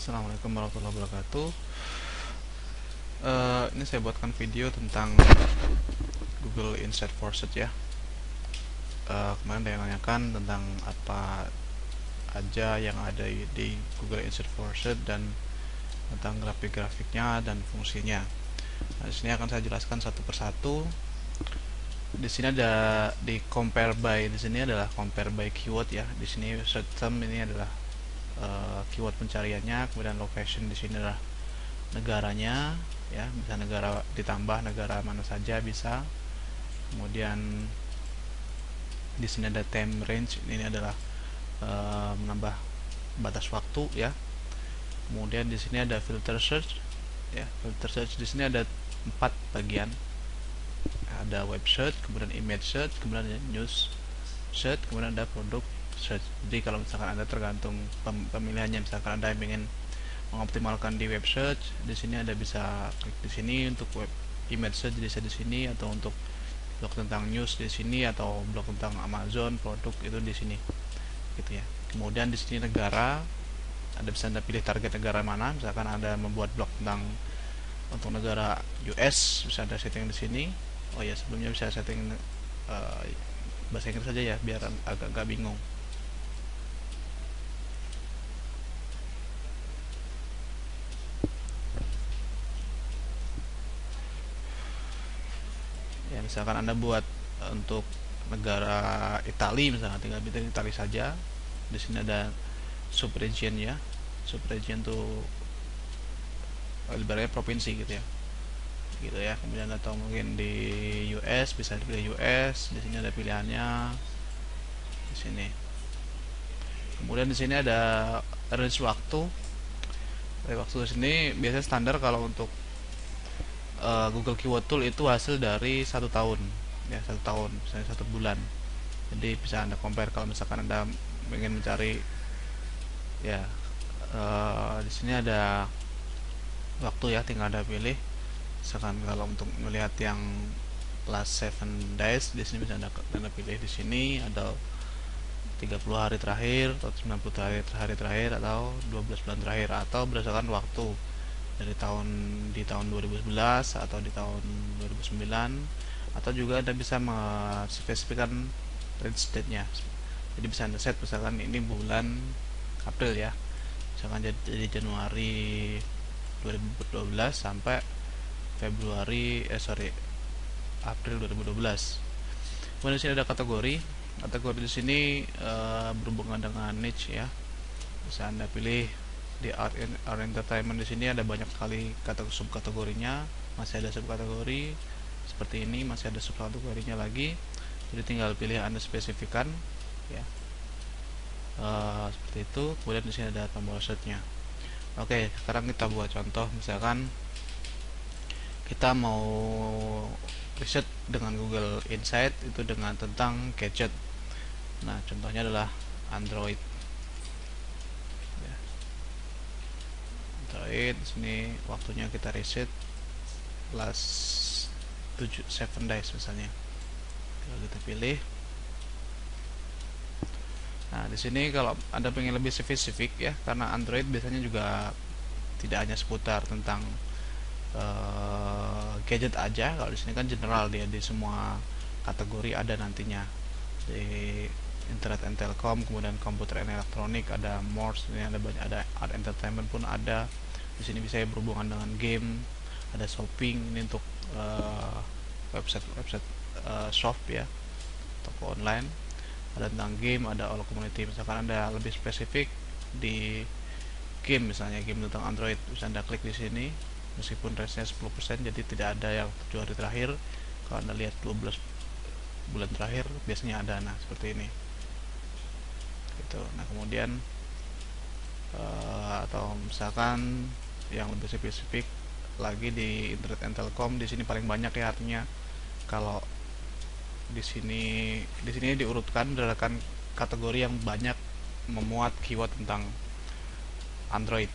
Assalamualaikum warahmatullahi wabarakatuh. Ini saya buatkan video tentang Google Insight for Search ya. Kemarin ada yang nanyakan tentang apa aja yang ada di Google Insight for Search dan tentang grafik-grafiknya dan fungsinya. Nah, di sini akan saya jelaskan satu persatu. Di sini ada di compare by, di sini adalah compare by keyword ya. Di sini search term ini adalah keyword pencariannya, kemudian location di sini adalah negaranya ya, bisa negara ditambah negara mana saja bisa. Kemudian di sini ada time range, ini adalah menambah batas waktu ya. Kemudian di sini ada filter search ya. Filter search di sini ada 4 bagian. Ada web search, kemudian image search, kemudian ada news search, kemudian ada product search. Jadi kalau misalkan Anda tergantung pemilihannya, misalkan Anda ingin mengoptimalkan di web search, di sini Anda bisa klik di sini. Untuk web image search bisa di sini, atau untuk blog tentang news di sini, atau blog tentang Amazon produk itu di sini gitu ya. Kemudian di sini negara, Anda bisa pilih target negara mana. Misalkan Anda membuat blog tentang untuk negara US, bisa Anda setting di sini. Oh ya, sebelumnya bisa setting bahasa Inggris saja ya, biar agak bingung. Ya, misalkan Anda buat untuk negara Italia, misalkan tinggal pilih Italia saja. Di sini ada subregion ya. Subregion tuh ibaratnya provinsi gitu ya. Gitu ya. Kemudian atau mungkin di US bisa dipilih US. Di sini ada pilihannya. Di sini. Kemudian di sini ada range waktu. Waktu di sini biasanya standar kalau untuk Google Keyword Tool itu hasil dari 1 tahun ya, 1 tahun misalnya 1 bulan. Jadi bisa Anda compare kalau misalkan Anda ingin mencari ya. Di sini ada waktu ya, tinggal Anda pilih. Misalkan kalau untuk melihat yang last 7 days, di sini bisa Anda pilih di sini. Ada 30 hari terakhir, atau 90 hari terakhir, atau 12 bulan terakhir, atau berdasarkan waktu dari di tahun 2011 atau di tahun 2009, atau juga Anda bisa mengspesifikkan range date-nya. Jadi bisa Anda set misalkan ini bulan April ya, misalkan jadi Januari 2012 sampai April 2012. Kemudian di sini ada kategori. Kategori di sini berhubungan dengan niche ya. Bisa Anda pilih di art entertainment. Di sini ada banyak sekali subkategorinya, masih ada subkategori seperti ini, masih ada subkategorinya lagi. Jadi tinggal pilih Anda spesifikan ya. Seperti itu. Kemudian di sini ada tombol search-nya. Oke, sekarang kita buat contoh. Misalkan kita mau riset dengan Google Insight itu dengan tentang gadget. Nah, contohnya adalah Android. Sini waktunya kita reset last 7 days misalnya. Kalau kita pilih. Nah, di sini kalau Anda pengen lebih spesifik ya, karena Android biasanya juga tidak hanya seputar tentang gadget aja. Kalau di sini kan general, dia di semua kategori ada nantinya. Di internet and telecom, kemudian komputer and elektronik, ada Morse, ini ada banyak, ada art entertainment pun ada. Di sini bisa berhubungan dengan game, ada shopping, ini untuk website shop ya, toko online. Ada tentang game, ada all community. Misalkan Anda lebih spesifik di game, misalnya game tentang Android, bisa Anda klik di sini. Meskipun range-nya 10%, jadi tidak ada yang 7 hari terakhir. Kalau Anda lihat 12 bulan terakhir biasanya ada. Nah, seperti ini gitu. Nah, kemudian atau misalkan yang lebih spesifik lagi di internet and telecom, di sini paling banyak ya, artinya kalau di sini diurutkan berdasarkan kategori yang banyak memuat keyword tentang Android.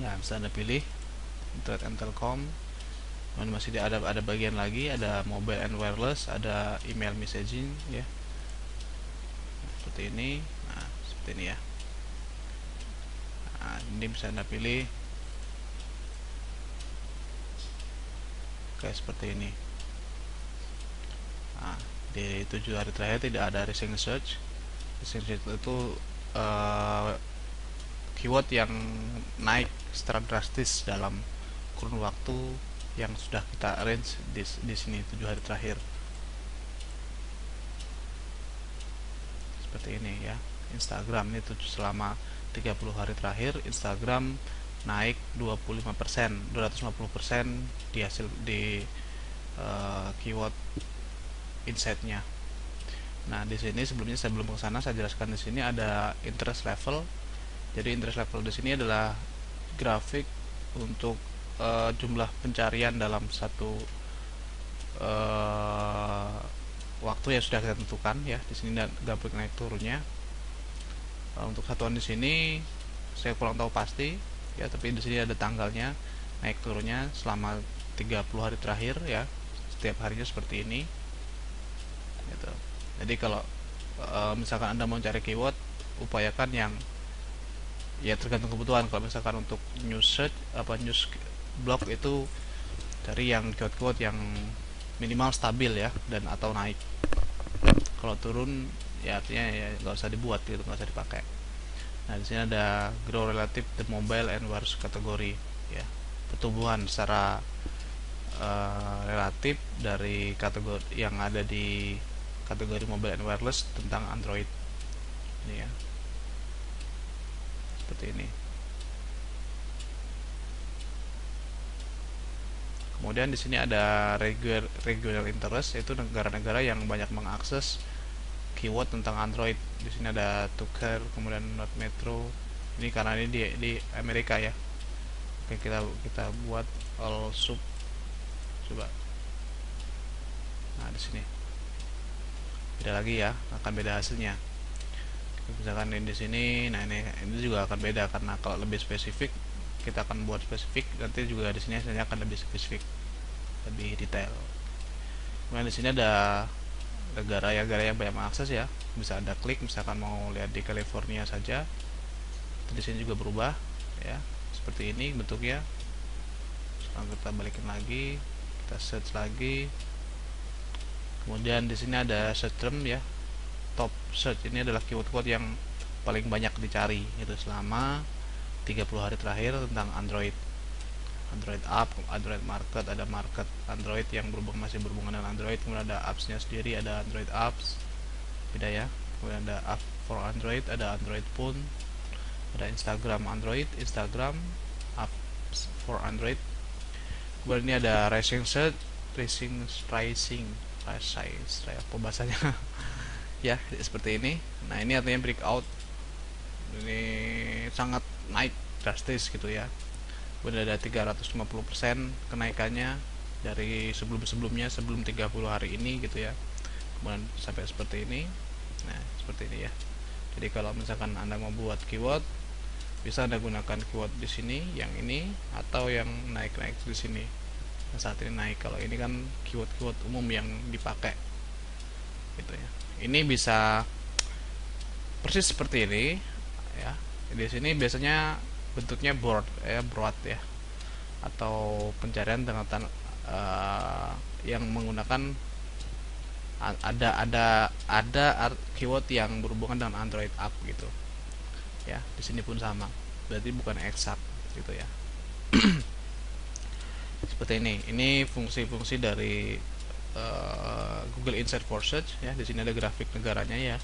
Ya, bisa Anda pilih internet and telecom. Dan masih ada bagian lagi, ada mobile and wireless, ada email messaging ya. Nah, seperti ini. Nah, seperti ini ya. Nah, ini bisa Anda pilih kayak seperti ini. Nah, di 7 hari terakhir tidak ada recent search. Recent search itu keyword yang naik secara drastis dalam kurun waktu yang sudah kita arrange di sini 7 hari terakhir. Seperti ini ya. Instagram ini selama 30 hari terakhir Instagram naik 25%, 250% di hasil di keyword insight-nya. Nah, di sini sebelumnya saya belum ke sana, saya jelaskan di sini ada interest level. Jadi interest level di sini adalah grafik untuk jumlah pencarian dalam satu waktu yang sudah kita tentukan ya. Di sini grafik naik turunnya. Untuk satuan di sini saya kurang tahu pasti ya, tapi di sini ada tanggalnya naik turunnya selama 30 hari terakhir ya. Setiap harinya seperti ini. Gitu. Jadi kalau misalkan Anda mau cari keyword, upayakan yang ya tergantung kebutuhan. Kalau misalkan untuk news search news blog itu cari yang keyword yang minimal stabil ya dan atau naik. Kalau turun ya artinya ya nggak usah dibuat gitu, nggak usah dipakai. Nah, di sini ada grow relative the mobile and wireless kategori ya, pertumbuhan secara relatif dari kategori yang ada di kategori mobile and wireless tentang Android ini ya, seperti ini. Kemudian di sini ada regional interest, yaitu negara-negara yang banyak mengakses keyword tentang Android. Di sini ada Tucker, kemudian North Metro. Ini karena ini di Amerika ya. Oke, kita buat all sub. Coba. Nah, di sini. Beda lagi ya, akan beda hasilnya. Misalkan di sini, nah ini juga akan beda karena kalau lebih spesifik kita akan buat spesifik, nanti juga di sini hasilnya akan lebih spesifik, lebih detail. Kemudian di sini ada negara yang banyak mengakses ya, bisa Anda klik misalkan mau lihat di California saja. Di sini juga berubah ya, seperti ini bentuknya. Sekarang kita balikin lagi, kita search lagi. Kemudian di sini ada search term ya, top search. Ini adalah keyword yang paling banyak dicari itu selama 30 hari terakhir tentang Android. Android app, Android market, ada market Android yang masih berhubungan dengan Android. Kemudian ada apps-nya sendiri, ada Android apps, beda ya. Kemudian ada app for Android, ada Android Phone, ada Instagram Android, Instagram apps for Android. Kemudian ini ada racing search, apa bahasanya ya, seperti ini. Nah, ini artinya breakout, ini sangat naik drastis gitu ya. Udah ada 350% kenaikannya dari sebelum-sebelumnya, sebelum 30 hari ini gitu ya. Kemudian sampai seperti ini. Nah, seperti ini ya. Jadi kalau misalkan Anda mau buat keyword, bisa Anda gunakan keyword di sini, yang ini, atau yang naik-naik di sini. Nah, saat ini naik. Kalau ini kan keyword-keyword umum yang dipakai gitu ya. Ini bisa persis seperti ini ya. Di sini biasanya bentuknya broad ya, atau pencarian dengan yang menggunakan ada keyword yang berhubungan dengan Android app gitu ya. Di sini pun sama, berarti bukan eksak gitu ya. Seperti ini fungsi-fungsi dari Google Insight for Search ya. Di sini ada grafik negaranya ya,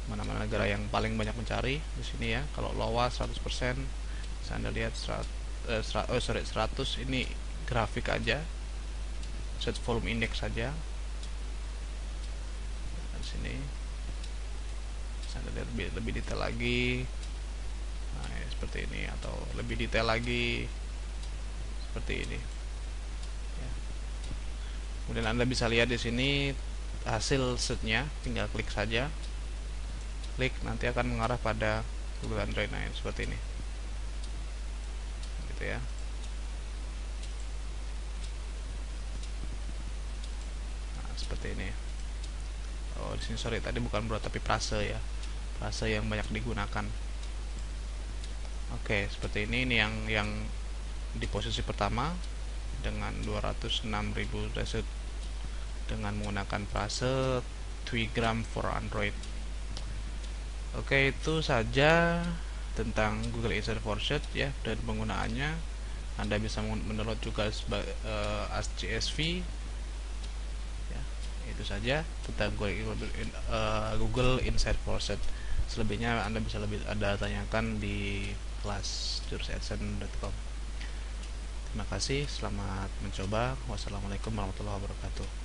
mana-mana negara yang paling banyak mencari di sini ya. Kalau LOA 100%, bisa Anda lihat 100 ini grafik aja, search volume index saja. Di sini bisa Anda lihat lebih detail lagi. Nah, ya, seperti ini, atau lebih detail lagi seperti ini ya. Kemudian Anda bisa lihat di sini hasil search-nya, tinggal klik saja. Klik, nanti akan mengarah pada Google Android. Nah, seperti ini gitu ya. Nah, seperti ini. Oh, di sini sorry, tadi bukan broad tapi prase ya. Prase yang banyak digunakan. Oke, seperti ini yang di posisi pertama dengan 206.000 result dengan menggunakan frase Twigram for Android. Oke, itu saja tentang Google Insert for Search ya, dan penggunaannya. Anda bisa mendownload juga as CSV ya. Itu saja tentang Google Insert for Search. Selebihnya Anda bisa Anda tanyakan di kelas jurus.adsense.com. Terima kasih, selamat mencoba. Wassalamualaikum warahmatullahi wabarakatuh.